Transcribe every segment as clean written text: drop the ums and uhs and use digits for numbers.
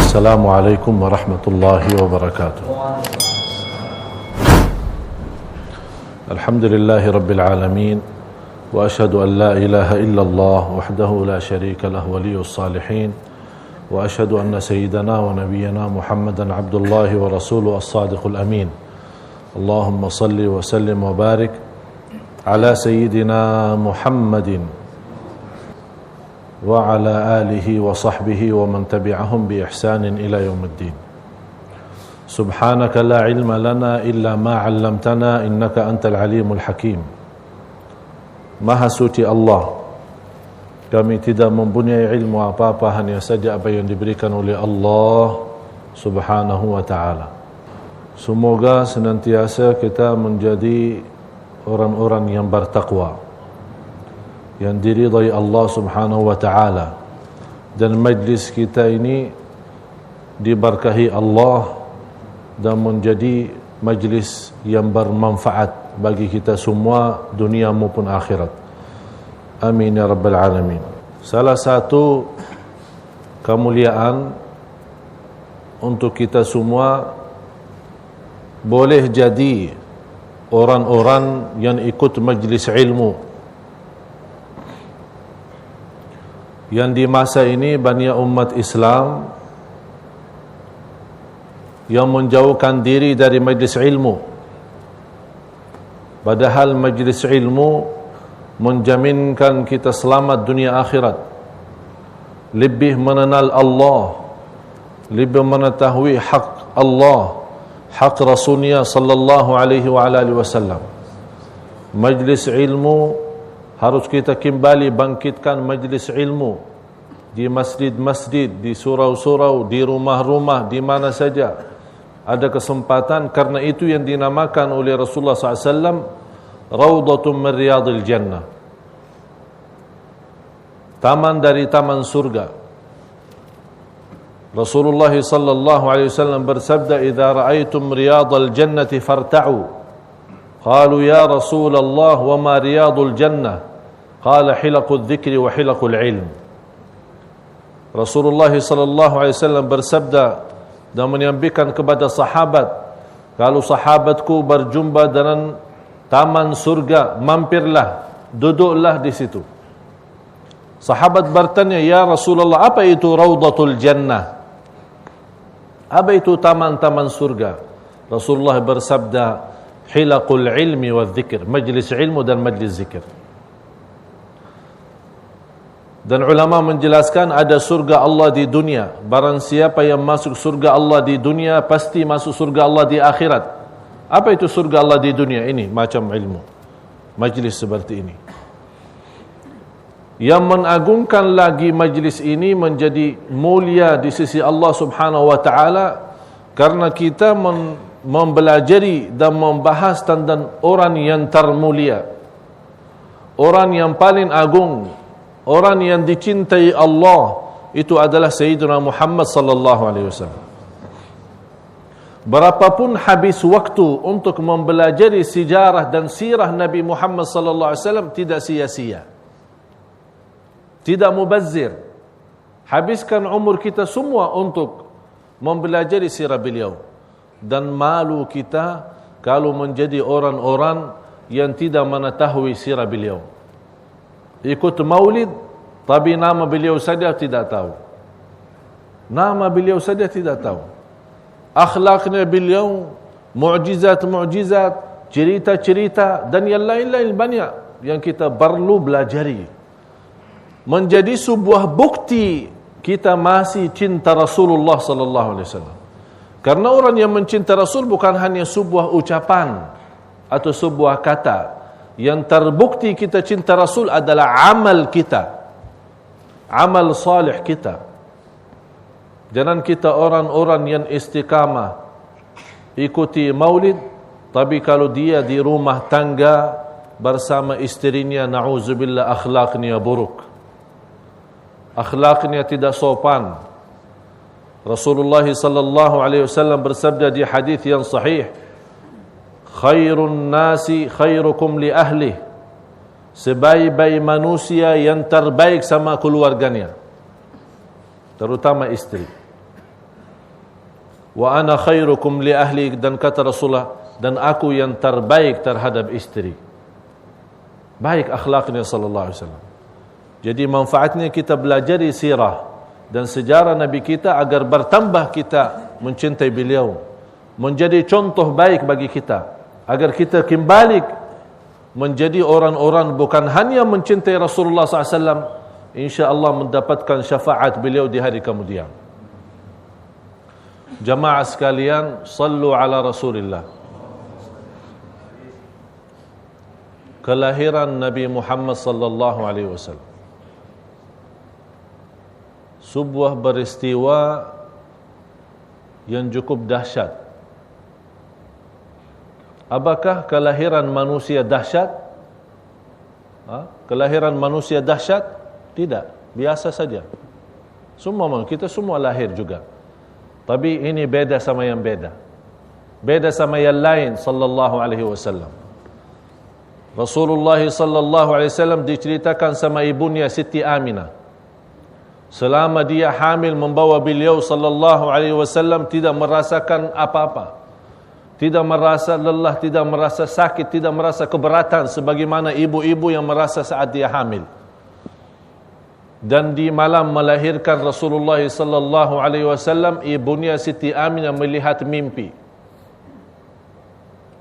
Assalamualaikum warahmatullahi wabarakatuh. Alhamdulillahi rabbil alamin. Wa ashhadu an la ilaha illallah wahdahu la syarika lah waliyus salihin. Wa ashhadu anna sayyidana wa nabiyyana Muhammadan abdullahi wa rasuluhu as-sadiqul amin. Allahumma salli wa sallim wa barik ala sayyidina Muhammadin wa ala alihi wa sahbihi wa man tabi'ahum bi ihsanin ila yaumiddin. Subhanaka la ilma lana illa ma 'allamtana innaka antal alimul hakim. Maha suci Allah, kami tidak mempunyai ilmu apa-apa, hanya saja apa yang diberikan oleh Allah Subhanahu wa ta'ala. Semoga senantiasa kita menjadi orang-orang yang bertakwa, yang diridai Allah Subhanahu wa ta'ala, dan majlis kita ini diberkahi Allah dan menjadi majlis yang bermanfaat bagi kita semua, dunia maupun akhirat. Amin ya rabbal alamin. Salah satu kemuliaan untuk kita semua boleh jadi orang-orang yang ikut majlis ilmu, yang di masa ini banyak umat Islam yang menjauhkan diri dari majlis ilmu, padahal majlis ilmu menjaminkan kita selamat dunia akhirat, lebih mengenal Allah, lebih mengetahui hak Allah, hak Rasulnya sallallahu alaihi wa alihi wasallam. Majlis ilmu harus kita kembali bangkitkan majlis ilmu di masjid-masjid, di surau-surau, di rumah-rumah, di mana saja ada kesempatan, karena itu yang dinamakan oleh Rasulullah SAW Raudhatun min Riyadil Jannah, taman dari taman surga. Rasulullah sallallahu alaihi wasallam bersabda, "Idza ra'aitum riyadal jannati farta'u." Qalu ya Rasulullah wa ma riyadul jannah? Qala hilaqul dzikri wa hilaqul ilm. Rasulullah sallallahu alaihi wasallam bersabda dan menyampaikan kepada sahabat, kalau sahabatku berjumpa dengan taman surga, mampirlah, duduklah di situ. Sahabat bertanya, ya Rasulullah, apa itu Raudhatul Jannah? Apa itu taman-taman surga? Rasulullah bersabda, hilaqul ilmi wa dzikr, majlis ilmu dan majlis zikir. Dan ulama menjelaskan ada surga Allah di dunia. Barang siapa yang masuk surga Allah di dunia, pasti masuk surga Allah di akhirat. Apa itu surga Allah di dunia? Ini macam ilmu, majlis seperti ini. Yang mengagungkan lagi majlis ini menjadi mulia di sisi Allah Subhanahu wa ta'ala, karena kita mempelajari dan membahas tentang orang yang termulia, orang yang paling agung, orang yang dicintai Allah, itu adalah Sayyidina Muhammad sallallahu alaihi wasallam. Berapapun habis waktu untuk mempelajari sejarah dan sirah Nabi Muhammad sallallahu alaihi wasallam, tidak sia-sia, tidak mubazir. Habiskan umur kita semua untuk mempelajari sirah beliau. Dan malu kita kalau menjadi orang-orang yang tidak mengetahui sirah beliau. Ikut maulid, tapi nama beliau saja tidak tahu. Nama beliau saja tidak tahu. Akhlaknya beliau, mu'jizat-mu'jizat, cerita-cerita, dan yang lain-lain banyak yang kita perlu belajari. Menjadi sebuah bukti kita masih cinta Rasulullah sallallahu alaihi wasallam. Karena orang yang mencinta Rasul bukan hanya sebuah ucapan atau sebuah kata. Yang terbukti kita cinta Rasul adalah amal kita, amal salih kita. Jangan kita orang-orang yang istiqamah ikuti maulid, tapi kalau dia di rumah tangga bersama istrinya, na'udzubillah, akhlaknya buruk, akhlaknya tidak sopan. Rasulullah sallallahu alaihi wasallam bersabda di hadis yang sahih, khairun nasi khairukum li ahli, sebaik-baik manusia yang terbaik sama keluarganya, terutama istri. Wa ana khairukum li ahli, dan kata Rasulullah, dan aku yang terbaik terhadap istri. Baik akhlaknya sallallahu alaihi wasallam. Jadi manfaatnya kita belajar sirah dan sejarah Nabi kita agar bertambah kita mencintai beliau, menjadi contoh baik bagi kita, agar kita kembali menjadi orang-orang bukan hanya mencintai Rasulullah SAW, insya-Allah mendapatkan syafaat beliau di hari kemudian. Jamaah sekalian, sallu ala Rasulillah. Kelahiran Nabi Muhammad sallallahu alaihi wasallam sebuah peristiwa yang cukup dahsyat. Apakah kelahiran manusia dahsyat? Kelahiran manusia dahsyat? Tidak, biasa saja. Kita semua lahir juga. Tapi ini beda sama yang beda. Beda sama yang lain sallallahu alaihi wasallam. Rasulullah sallallahu alaihi wasallam diceritakan sama ibunya Siti Aminah. Selama dia hamil membawa beliau sallallahu alaihi wasallam tidak merasakan apa-apa. Tidak merasa lelah, tidak merasa sakit, tidak merasa keberatan sebagaimana ibu-ibu yang merasa saat dia hamil. Dan di malam melahirkan Rasulullah sallallahu alaihi wasallam, ibunya Siti Aminah melihat mimpi.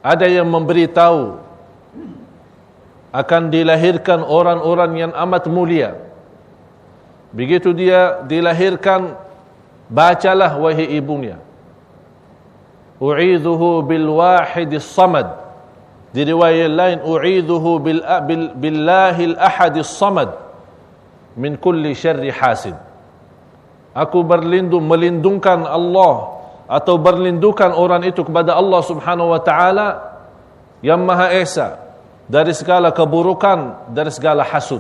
Ada yang memberitahu akan dilahirkan orang-orang yang amat mulia. Begitu dia dilahirkan, bacalah wahai ibunya, u'idhuhu bil wahidis samad. Di riwayat lain, u'idhuhu billahil ahadis samad min kulli syarri hasid. Aku melindungkan Allah, atau berlindungkan orang itu kepada Allah subhanahu wa ta'ala yang Maha Esa dari segala keburukan, dari segala hasud.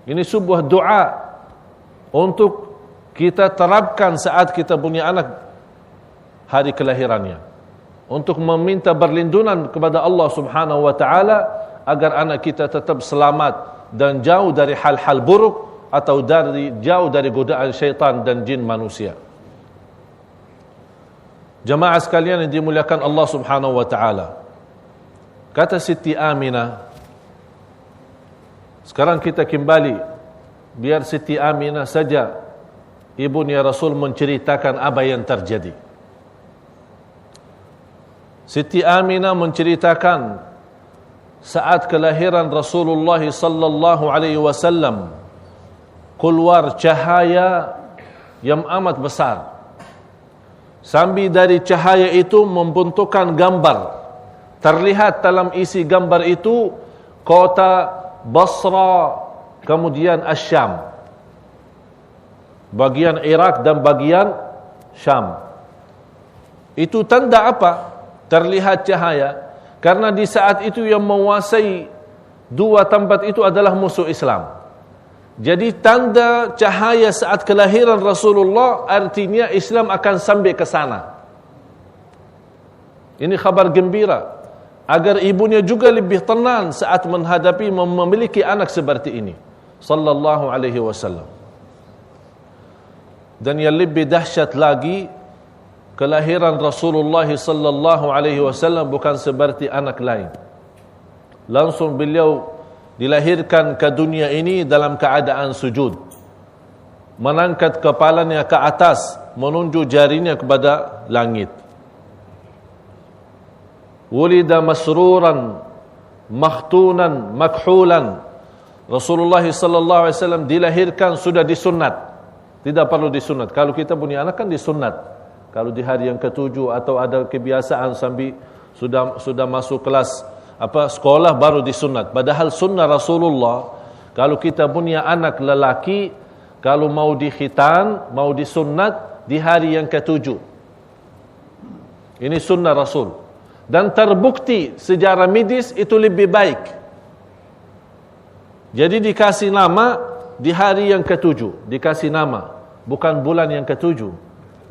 Ini sebuah doa untuk kita terapkan saat kita punya anak hari kelahirannya, untuk meminta perlindungan kepada Allah subhanahu wa ta'ala agar anak kita tetap selamat dan jauh dari hal-hal buruk atau jauh dari godaan syaitan dan jin manusia. Jamaah sekalian yang dimuliakan Allah subhanahu wa ta'ala, kata Siti Aminah, sekarang kita kembali, biar Siti Aminah saja ibunya Rasul menceritakan apa yang terjadi. Siti Aminah menceritakan saat kelahiran Rasulullah sallallahu alaihi wasallam keluar cahaya yang amat besar. Sambil dari cahaya itu membentukkan gambar. Terlihat dalam isi gambar itu kota Basra, kemudian Asyam, bagian Iraq dan bagian Syam. Itu tanda apa? Terlihat cahaya. Karena di saat itu yang menguasai dua tempat itu adalah musuh Islam. Jadi tanda cahaya saat kelahiran Rasulullah artinya Islam akan sampai ke sana. Ini kabar gembira agar ibunya juga lebih tenang saat menghadapi memiliki anak seperti ini sallallahu alaihi wasallam. Dan yang lebih dahsyat lagi, kelahiran Rasulullah sallallahu alaihi wasallam bukan seperti anak lain. Langsung beliau dilahirkan ke dunia ini dalam keadaan sujud, mengangkat kepalanya ke atas, menunjuk jarinya kepada langit. Wulida masruran makhtunan makhulan. Rasulullah sallallahu alaihi wasallam dilahirkan sudah disunat. Tidak perlu disunat. Kalau kita punya anak kan disunat. Kalau di hari yang ke-7 atau ada kebiasaan sambil sudah masuk kelas sekolah baru disunat. Padahal sunnah Rasulullah, kalau kita punya anak lelaki, kalau mau dikhitan, mau disunat di hari yang ke-7. Ini sunnah Rasul. Dan terbukti secara medis itu lebih baik. Jadi dikasih nama di hari yang ke-7, dikasih nama, bukan bulan yang ke-7,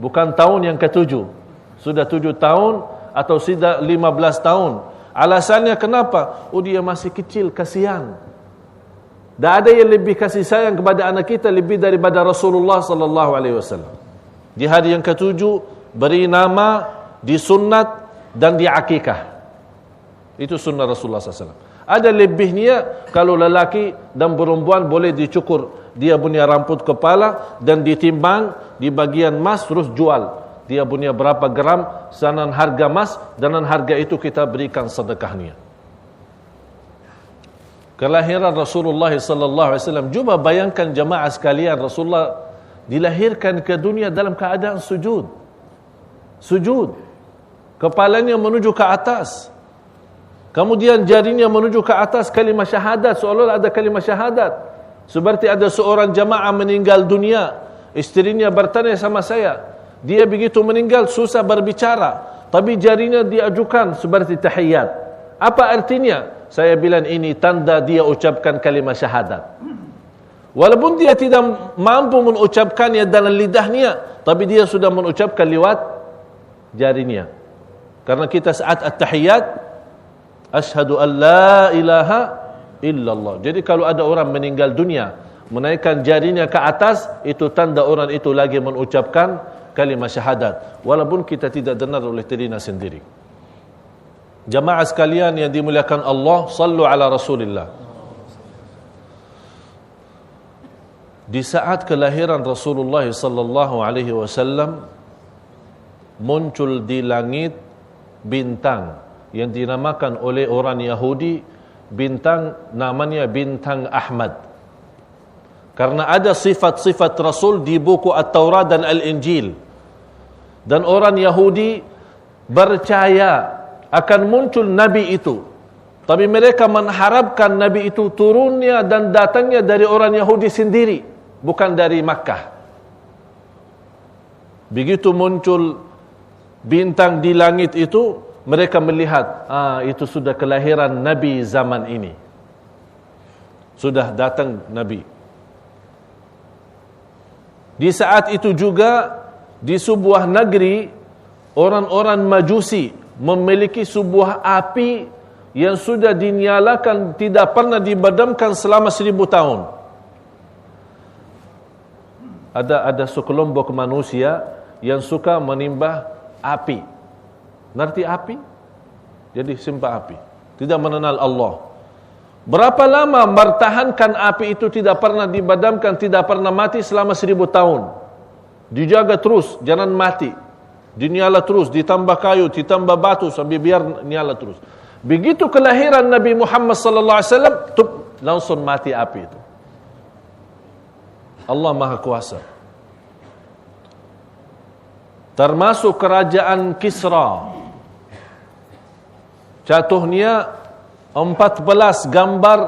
bukan tahun yang ke-7. Sudah 7 tahun atau sudah 15 tahun. Alasannya kenapa? Oh, dia masih kecil, kasihan. Tak ada yang lebih kasih sayang kepada anak kita lebih daripada Rasulullah sallallahu alaihi wasallam. Di hari yang ke-7 beri nama, disunat dan diakikah. Itu sunnah Rasulullah SAW. Ada lebihnya kalau lelaki dan perempuan boleh dicukur dia punya rambut kepala dan ditimbang di bagian emas terus jual. Dia punya berapa gram dengan harga emas, dengan harga itu kita berikan sedekahnya. Kelahiran Rasulullah sallallahu alaihi wasallam, cuba bayangkan jemaah sekalian, Rasulullah dilahirkan ke dunia dalam keadaan sujud. Sujud. Kepalanya menuju ke atas. Kemudian jarinya menuju ke atas kalimah syahadat, seolah-olah ada kalimah syahadat. Seperti ada seorang jemaah meninggal dunia, istrinya bertanya sama saya, dia begitu meninggal susah berbicara, tapi jarinya diajukan seperti tahiyat. Apa artinya? Saya bilang ini tanda dia ucapkan kalimah syahadat. Walaupun dia tidak mampu mengucapkannya dalam lidahnya, tapi dia sudah mengucapkan lewat jarinya. Karena kita saat at-tahiyat, asyhadu an la ilaha illallah. Jadi kalau ada orang meninggal dunia, menaikkan jarinya ke atas, itu tanda orang itu lagi mengucapkan kalimah syahadat. Walaupun kita tidak dengar oleh telinga sendiri. Jamaah sekalian yang dimuliakan Allah, sallu ala Rasulillah. Di saat kelahiran Rasulullah sallallahu alaihi wasallam, muncul di langit bintang yang dinamakan oleh orang Yahudi bintang, namanya bintang Ahmad. Karena ada sifat-sifat Rasul di buku At-Taurat dan Al-Injil. Dan orang Yahudi percaya akan muncul Nabi itu. Tapi mereka mengharapkan Nabi itu turunnya dan datangnya dari orang Yahudi sendiri, bukan dari Makkah. Begitu muncul bintang di langit itu, mereka melihat, itu sudah kelahiran Nabi zaman ini. Sudah datang Nabi. Di saat itu juga, di sebuah negeri, orang-orang Majusi memiliki sebuah api yang sudah dinyalakan, tidak pernah dibadamkan selama 1000 tahun. Ada sekelompok manusia yang suka menimbah api. Ngerti api? Jadi sembah api. Tidak mengenal Allah. Berapa lama bertahankan api itu tidak pernah dibadamkan, tidak pernah mati selama 1000 tahun. Dijaga terus, jangan mati. Dinyala terus, ditambah kayu, ditambah batu sampai biar nyala terus. Begitu kelahiran Nabi Muhammad sallallahu alaihi wasallam, langsung mati api itu. Allah Maha Kuasa. Termasuk kerajaan Kisra. Jatuhnya 14 gambar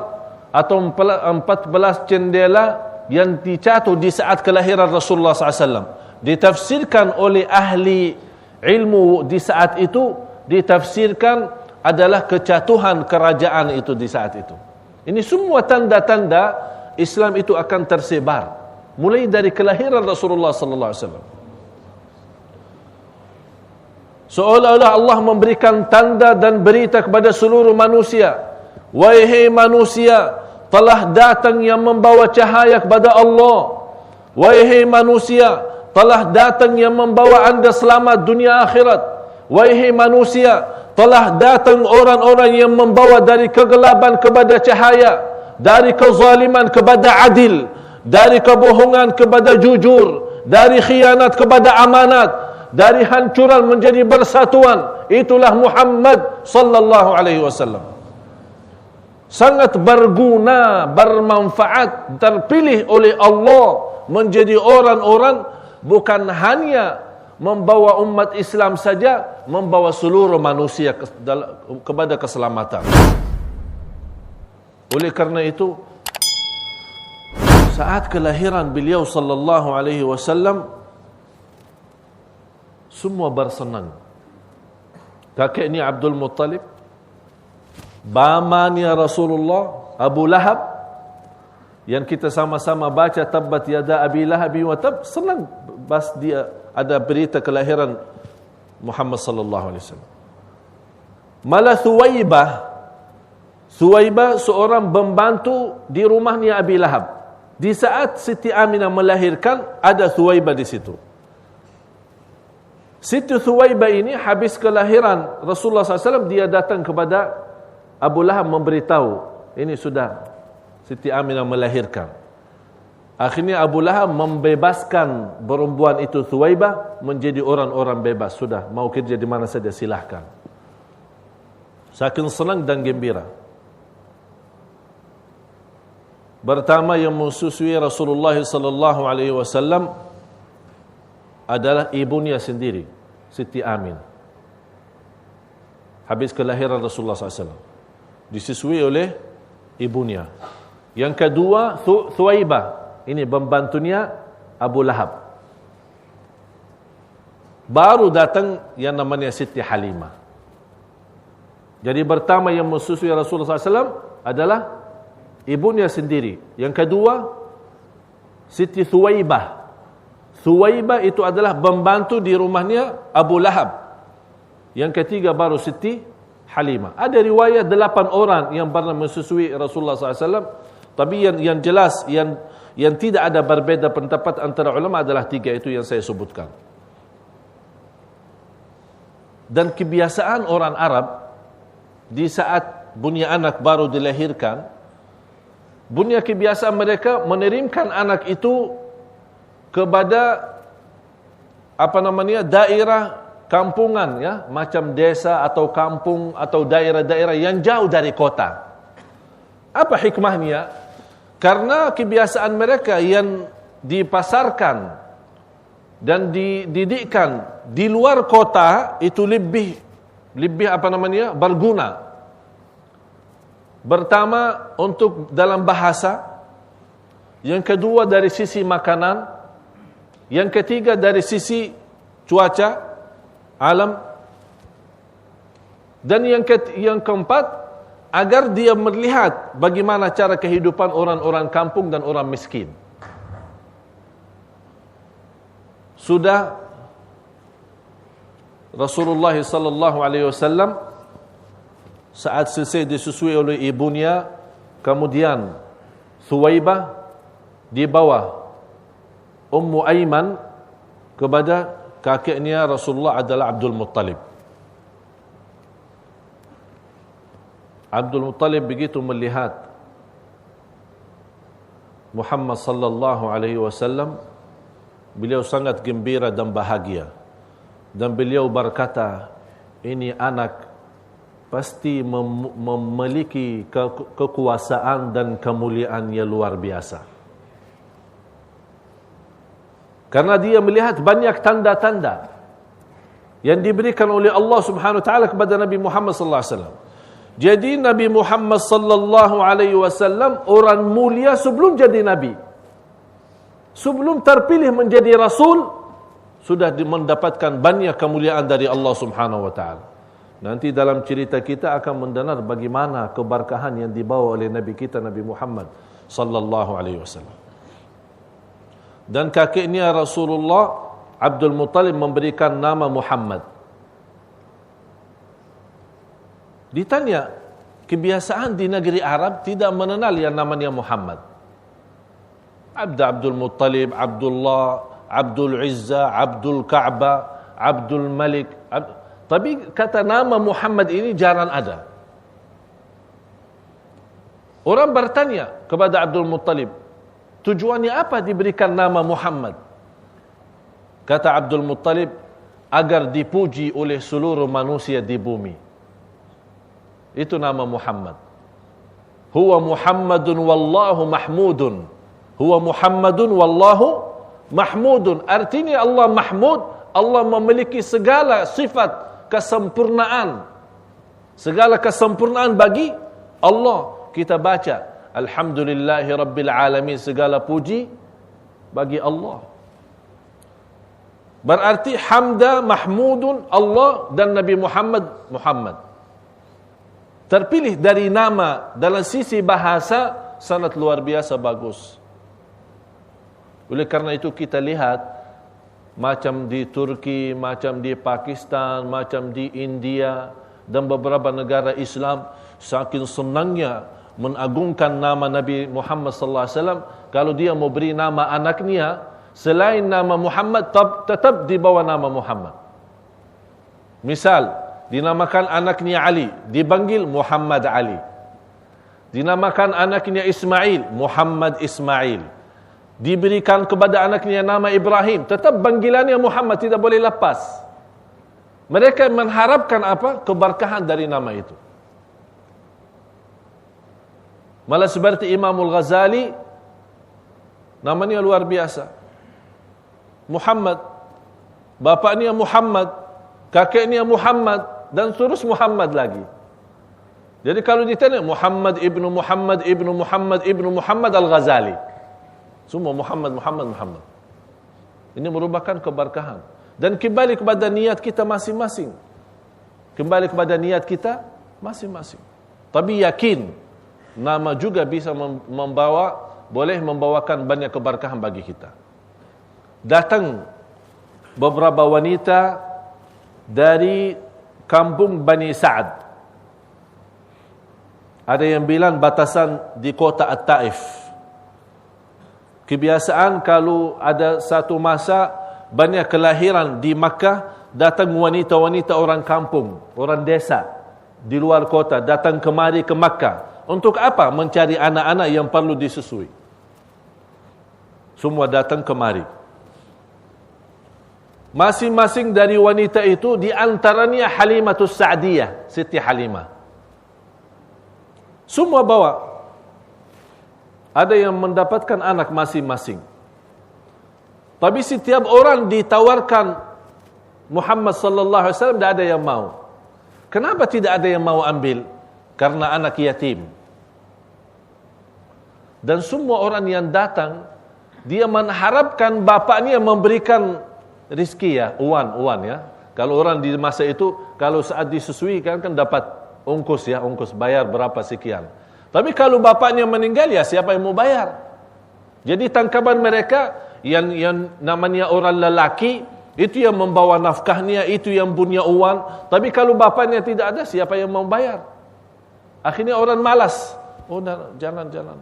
atau 14 jendela yang dijatuh di saat kelahiran Rasulullah SAW. Ditafsirkan oleh ahli ilmu di saat itu, ditafsirkan adalah kejatuhan kerajaan itu di saat itu. Ini semua tanda-tanda Islam itu akan tersebar. Mulai dari kelahiran Rasulullah SAW. Seolah-olah Allah memberikan tanda dan berita kepada seluruh manusia. Wahai manusia, telah datang yang membawa cahaya kepada Allah. Wahai manusia, telah datang yang membawa anda selamat dunia akhirat. Wahai manusia, telah datang orang-orang yang membawa dari kegelapan kepada cahaya, dari kezaliman kepada adil, dari kebohongan kepada jujur, dari khianat kepada amanat, dari hancuran menjadi bersatuan. Itulah Muhammad sallallahu alaihi wasallam. Sangat berguna, bermanfaat, terpilih oleh Allah menjadi orang-orang bukan hanya membawa umat Islam saja, membawa seluruh manusia kepada keselamatan. Oleh karena itu, saat kelahiran beliau sallallahu alaihi wasallam, semua bersenang. Kakeknya Abdul Muttalib, pamannya Rasulullah Abu Lahab, yang kita sama-sama baca tabbat yada Abi Lahab wa tab, senang pas dia ada berita kelahiran Muhammad sallallahu alaihi wasallam. Malah Thuwaibah seorang pembantu di rumahnya Abi Lahab. Di saat Siti Aminah melahirkan, ada Thuwaibah di situ. Siti Thuwaibah ini habis kelahiran Rasulullah SAW, dia datang kepada Abu Lahab memberitahu, ini sudah Siti Aminah melahirkan. Akhirnya Abu Lahab membebaskan perempuan itu Thuwaibah menjadi orang-orang bebas. Sudah, mau kerja di mana saja silahkan. Saking senang dan gembira. Pertama yang mensusui Rasulullah sallallahu alaihi wasallam adalah ibunya sendiri, Siti Amin. Habis kelahiran Rasulullah SAW, disusui oleh ibunya. Yang kedua, Thuwaibah. Ini pembantunya Abu Lahab. Baru datang yang namanya Siti Halimah. Jadi pertama yang mensusui Rasulullah SAW adalah ibunya sendiri. Yang kedua, Siti Thuwaibah. Thuwaibah itu adalah pembantu di rumahnya Abu Lahab. Yang ketiga baru Siti Halimah. Ada riwayat 8 orang yang pernah mensusui Rasulullah SAW. Tapi yang jelas, yang tidak ada berbeza pendapat antara ulama adalah 3 itu yang saya sebutkan. Dan kebiasaan orang Arab di saat punya anak baru dilahirkan, punya kebiasaan mereka menerimkan anak itu kepada daerah kampungan, ya, macam desa atau kampung atau daerah-daerah yang jauh dari kota. Apa hikmahnya? Karena kebiasaan mereka yang dipasarkan dan dididikkan di luar kota itu lebih berguna. Pertama untuk dalam bahasa, yang kedua dari sisi makanan, yang ketiga dari sisi cuaca alam, dan yang keempat agar dia melihat bagaimana cara kehidupan orang-orang kampung dan orang miskin. Sudah Rasulullah sallallahu alaihi wasallam saat selesai disusui oleh ibunya, kemudian Thuwaibah dibawa Ummu Aiman kepada kakeknya Rasulullah adalah Abdul Muttalib. Abdul Muttalib begitu melihat Muhammad sallallahu alaihi wasallam, beliau sangat gembira dan bahagia. Dan beliau berkata, ini anak pasti memiliki kekuasaan dan kemuliaan yang luar biasa. Karena dia melihat banyak tanda-tanda yang diberikan oleh Allah Subhanahu wa taala kepada Nabi Muhammad sallallahu alaihi wasallam. Jadi Nabi Muhammad sallallahu alaihi wasallam orang mulia sebelum jadi nabi. Sebelum terpilih menjadi rasul, sudah mendapatkan banyak kemuliaan dari Allah Subhanahu wa taala. Nanti dalam cerita kita akan mendengar bagaimana keberkahan yang dibawa oleh nabi kita Nabi Muhammad sallallahu alaihi wasallam. Dan kakeknya Rasulullah Abdul Muttalib memberikan nama Muhammad. Ditanya, kebiasaan di negeri Arab tidak mengenal yang namanya Muhammad. Abdul Muttalib, Abdullah, Abdul Izza, Abdul Ka'bah, Abdul Malik. Tapi kata nama Muhammad ini jarang ada. Orang bertanya kepada Abdul Muttalib, tujuannya apa diberikan nama Muhammad? Kata Abdul Muttalib, agar dipuji oleh seluruh manusia di bumi. Itu nama Muhammad. Huwa Muhammadun wallahu mahmudun. Huwa Muhammadun wallahu mahmudun. Artinya Allah mahmud, Allah memiliki segala sifat kesempurnaan. Segala kesempurnaan bagi Allah. Kita baca, Alhamdulillahi Rabbil Alamin, segala puji bagi Allah. Berarti hamda mahmudun Allah dan Nabi Muhammad. Terpilih dari nama dalam sisi bahasa sangat luar biasa bagus. Oleh karena itu kita lihat macam di Turki, macam di Pakistan, macam di India dan beberapa negara Islam saking senangnya mengagungkan nama Nabi Muhammad sallallahu alaihi wasallam, kalau dia mau beri nama anaknya selain nama Muhammad tetap dibawa nama Muhammad. Misal, dinamakan anaknya Ali, dipanggil Muhammad Ali. Dinamakan anaknya Ismail, Muhammad Ismail. Diberikan kepada anaknya nama Ibrahim, tetap panggilannya Muhammad, tidak boleh lepas. Mereka mengharapkan apa? Keberkahan dari nama itu. Malah seperti Imamul Ghazali, namanya luar biasa. Muhammad, bapaknya Muhammad, kakeknya Muhammad, dan terus Muhammad lagi. Jadi kalau ditanya Muhammad ibnu Muhammad ibnu Muhammad ibnu Muhammad Al-Ghazali, semua Muhammad, Muhammad, Muhammad. Ini merupakan keberkahan. Dan kembali kepada niat kita masing-masing. Kembali kepada niat kita masing-masing. Tapi yakin, nama juga bisa boleh membawakan banyak keberkahan bagi kita. Datang beberapa wanita dari kampung Bani Sa'ad. Ada yang bilang batasan di kota At-Taif. Kebiasaan kalau ada satu masa banyak kelahiran di Makkah, datang wanita-wanita orang kampung, orang desa di luar kota, datang kemari ke Makkah. Untuk apa? Mencari anak-anak yang perlu disusui. Semua datang kemari. Masing-masing dari wanita itu, di antaranya Halimatus Sa'diyah, Siti Halimah. Semua bawa. Ada yang mendapatkan anak masing-masing. Tapi setiap orang ditawarkan Muhammad sallallahu alaihi wasallam, tidak ada yang mau. Kenapa tidak ada yang mau ambil? Karena anak yatim. Dan semua orang yang datang, dia mengharapkan bapaknya memberikan rizki ya, uang ya. Kalau orang di masa itu, kalau saat disusui kan dapat ongkos ya, ongkos bayar berapa sekian. Tapi kalau bapaknya meninggal ya siapa yang mau bayar? Jadi tangkapan mereka yang namanya orang lelaki, itu yang membawa nafkahnya, itu yang punya uang. Tapi kalau bapaknya tidak ada, siapa yang mau bayar? Akhirnya orang malas. Oh, jalan-jalan.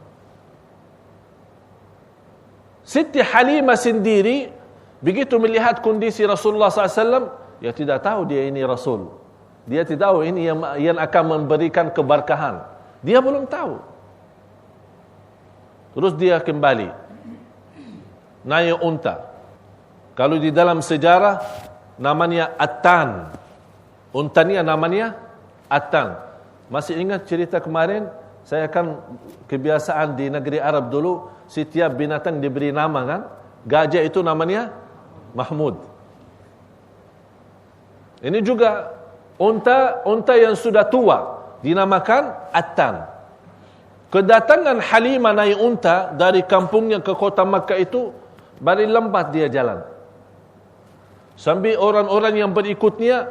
Siti Halimah sendiri begitu melihat kondisi Rasulullah SAW, ya tidak tahu dia ini Rasul. Dia tidak tahu ini yang akan memberikan keberkahan. Dia belum tahu. Terus dia kembali naik unta. Kalau di dalam sejarah namanya Attan. Untanya namanya Attan. Masih ingat cerita kemarin? Saya kan kebiasaan di negeri Arab dulu, setiap binatang diberi nama kan? Gajah itu namanya Mahmud. Ini juga unta yang sudah tua dinamakan Attan. Kedatangan Halimah naik unta dari kampungnya ke kota Makkah itu, bari lambat dia jalan. Sambil orang-orang yang berikutnya,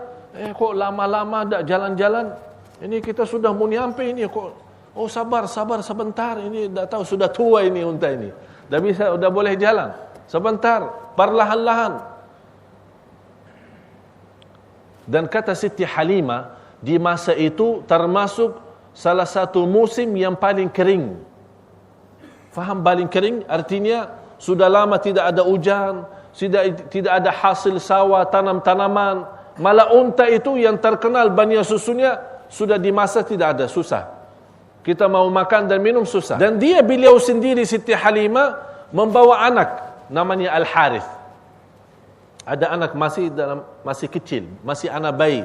kok lama-lama tak jalan-jalan? Ini kita sudah mau nyampe ini kok. Oh sabar sebentar, ini tak tahu sudah tua ini unta ini. Dah bisa, sudah boleh jalan. Sebentar, perlahan-lahan. Dan kata Siti Halimah, di masa itu termasuk salah satu musim yang paling kering. Faham paling kering? Artinya sudah lama tidak ada hujan, tidak ada hasil sawah, tanam-tanaman. Malah unta itu yang terkenal banyak susunya, sudah di masa tidak ada, susah. Kita mau makan dan minum susah. Dan beliau sendiri Siti Halimah membawa anak namanya Al-Harith. Ada anak masih kecil, masih anak bayi.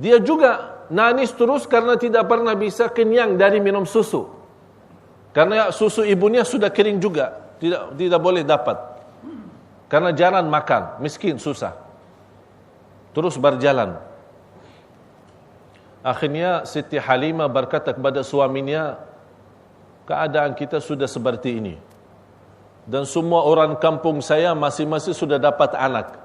Dia juga nangis terus karena tidak pernah bisa kenyang dari minum susu. Karena susu ibunya sudah kering juga, tidak boleh dapat. Karena jarang makan, miskin, susah. Terus berjalan. Akhirnya Siti Halimah berkata kepada suaminya, keadaan kita sudah seperti ini. Dan semua orang kampung saya masing-masing sudah dapat anak.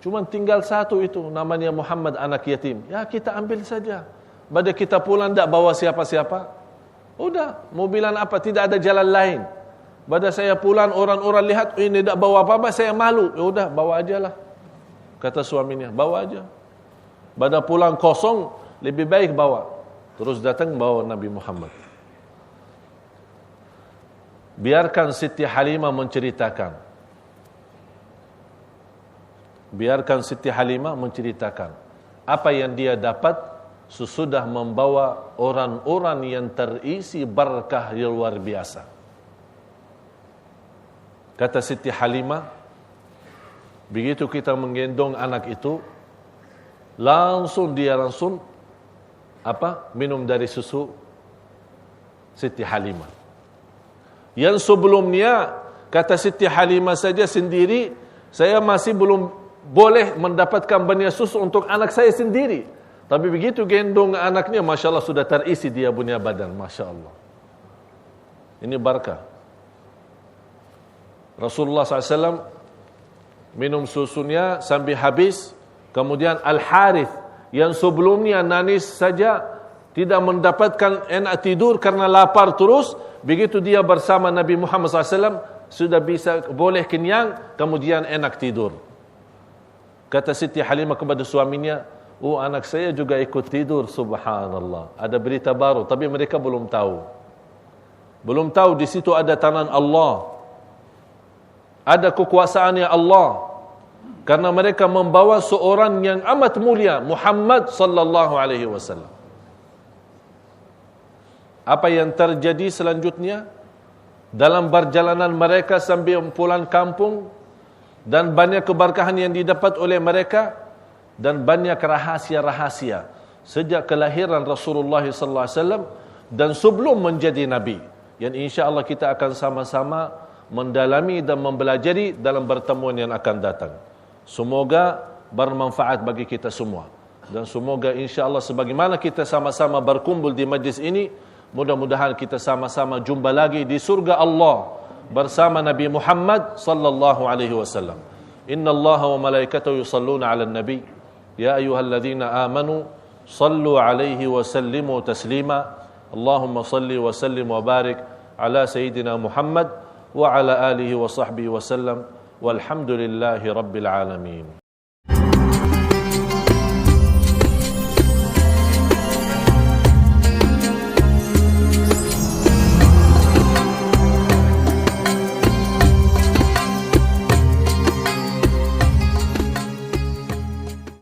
Cuma tinggal satu itu, namanya Muhammad, anak yatim. Ya kita ambil saja. Pada kita pulang tak bawa siapa-siapa. Udah, mau bilang apa? Tidak ada jalan lain. Pada saya pulang, orang-orang lihat, ini tak bawa apa-apa, saya malu. Ya udah, bawa aja lah. Kata suaminya, bawa aja. Pada pulang kosong, lebih baik bawa. Terus datang bawa Nabi Muhammad. Biarkan Siti Halimah menceritakan. biarkan Siti Halimah menceritakan apa yang dia dapat sesudah membawa orang-orang yang terisi berkah yang luar biasa. Kata Siti Halimah, begitu kita menggendong anak itu, langsung minum dari susu Siti Halimah. Yang sebelumnya, kata Siti Halimah saja sendiri, saya masih belum boleh mendapatkan banyak susu untuk anak saya sendiri. Tapi begitu gendong anaknya, Masya Allah sudah terisi dia punya badan. Masya Allah. Ini barakah. Rasulullah SAW minum susunya sampai habis. Kemudian Al-Harith yang sebelumnya nangis saja, tidak mendapatkan enak tidur karena lapar terus. Begitu dia bersama Nabi Muhammad SAW, sudah bisa boleh kenyang, kemudian enak tidur. Kata Siti Halimah kepada suaminya, oh anak saya juga ikut tidur, subhanallah. Ada berita baru, tapi mereka belum tahu. Belum tahu di situ ada tangan Allah. Ada kekuasaannya Allah. Karena mereka membawa seorang yang amat mulia, Muhammad sallallahu alaihi wasallam. Apa yang terjadi selanjutnya? Dalam perjalanan mereka sambil pulang kampung, dan banyak keberkahan yang didapat oleh mereka, dan banyak rahasia-rahasia sejak kelahiran Rasulullah sallallahu alaihi wasallam dan sebelum menjadi nabi, yang insya-Allah kita akan sama-sama mendalami dan mempelajari dalam pertemuan yang akan datang. Semoga bermanfaat bagi kita semua, dan semoga insya-Allah sebagaimana kita sama-sama berkumpul di majlis ini, mudah-mudahan kita sama-sama jumpa lagi di surga Allah bersama Nabi Muhammad sallallahu alaihi wasallam. Innallaha wa malaikatahu yusalluna 'alan nabi ya ayyuhalladzina amanu sallu 'alaihi wa sallimu taslima. Allahumma salli wa sallim wa barik ala sayyidina Muhammad wa ala alihi wa sahbihi wa sallam walhamdulillahi rabbil alamin.